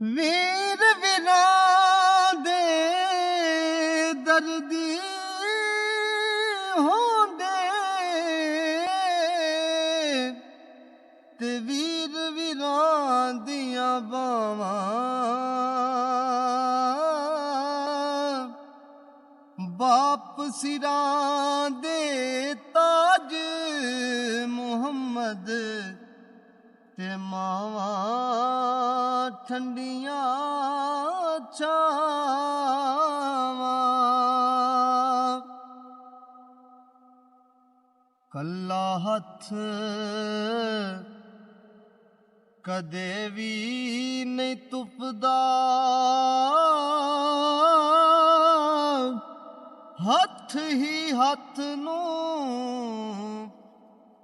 ਵੀਰ ਵੀਰਾਂ ਦੇ ਦਰਦੀ ਹੁੰਦੇ ਤੇ ਵੀਰ ਵੀਰਾਂ ਦੀਆਂ ਬਾਵਾਂ ਬਾਪ ਸਿਰਾਂ ਦੇ ਤਾਜ ਮੁਹੰਮਦ ਤੇ ਮਾਵਾਂ ਠੰਡੀਆਂ ਛਾਵਾਂ। ਕੱਲਾ ਹੱਥ ਕਦੇ ਵੀ ਨਹੀਂ ਤੁਪਦਾ, ਹੱਥ ਹੀ ਹੱਥ ਨੂੰ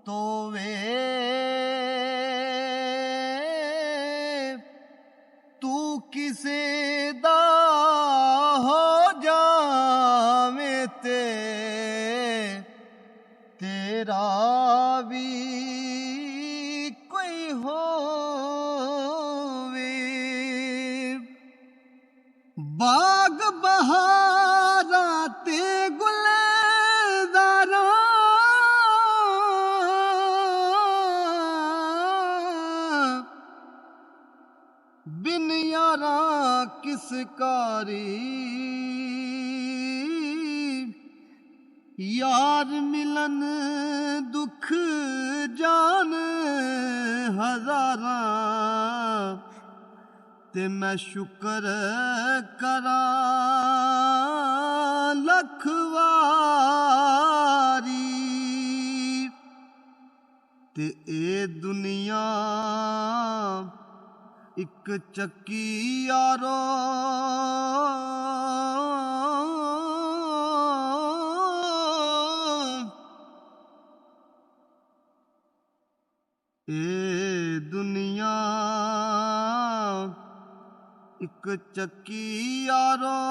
ਧੋਵੇ। ਤੂੰ ਕਿਸੇ ਦਾ ਹੋ ਜਾਵੇਂ ਤੇ ਤੇਰਾ ਵੀ ਕੋਈ ਹੋਵੇ। ਬਾਗ ਬਹਾਰਾਂ ਤੇ ਗੁਲਜ਼ਾਰਾਂ ਬਿਨ ਯਾਰਾਂ ਕਿਸ ਕਾਰੀ। यार मिलन दुख जान हजारा ते मैं शुक्र करा लख वारी। ते ए दुनिया एक चक्की यारो ए दुनिया एक चक्की यारो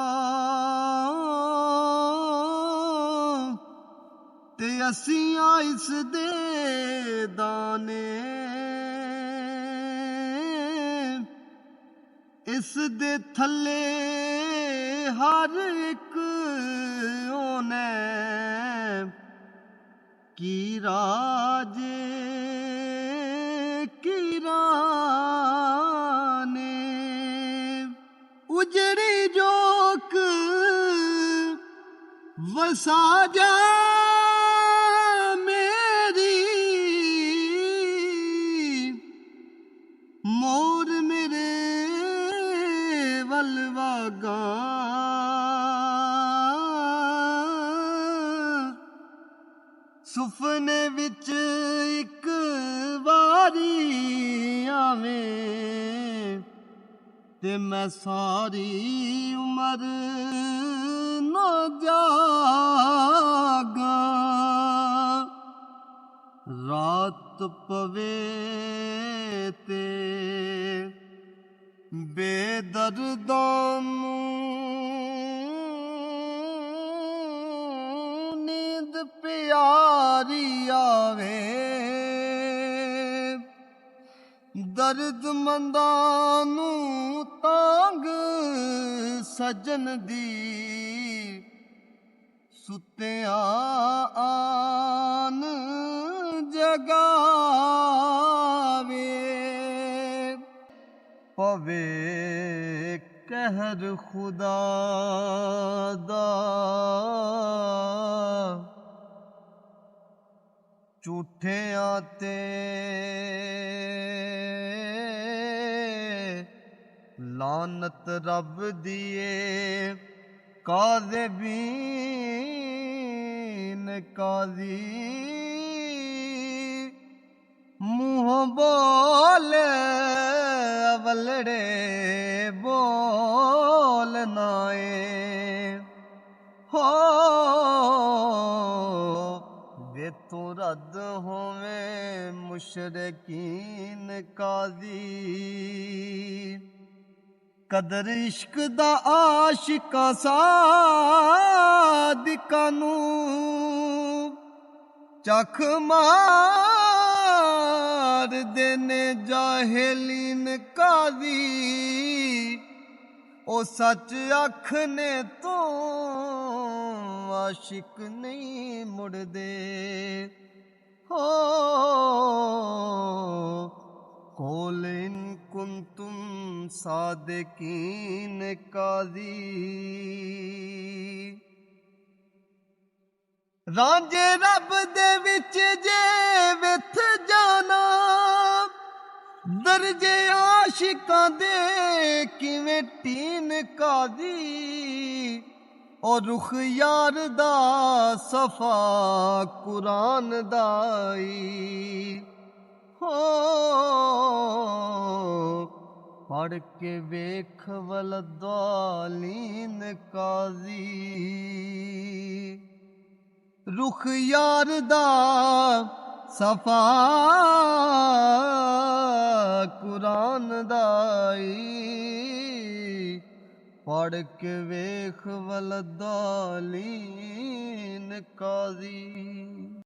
ते असियां इस दे दाने। इस दे थल्ले हर एक ओने की राजे ने उजड़ी जोक वसा जा मेरी। मोर मेरे वलवागा सुपने विच एक वारी आवें ते मैं सारी उमर न जागा। रात पवे ते बेदर्दां नूं नींद प्यारी आवे। दर्दमंदां नूं तांग सजन दी सुत्तियां आन जगावे। पवे कहर खुदा दा झूठियां ते लानत रब दिए काज़िबीन काज़ी। मुँह बोल अवलड़े बोलनाए हो वे तो रद्द होवें मुशरकीन काज़ी। कदर इश्क दा आशिका सादिकां नूं चख मार देने जाहिलीन काज़ी। ओ सच आखने तो आशिक नहीं मुड़दे हो कोल इन कुंतुम सादिकीन कादी रांझे रब दे विच जे विथ जाना दर्जे आशिकां दे किवें टीन कादी और रुख यार दा सफा कुरान दाई हो पढ़ के वेख वलदालीन काजी रुख यार दा सफा कुरान दाई पढ़ के वेख वलदालीन काजी।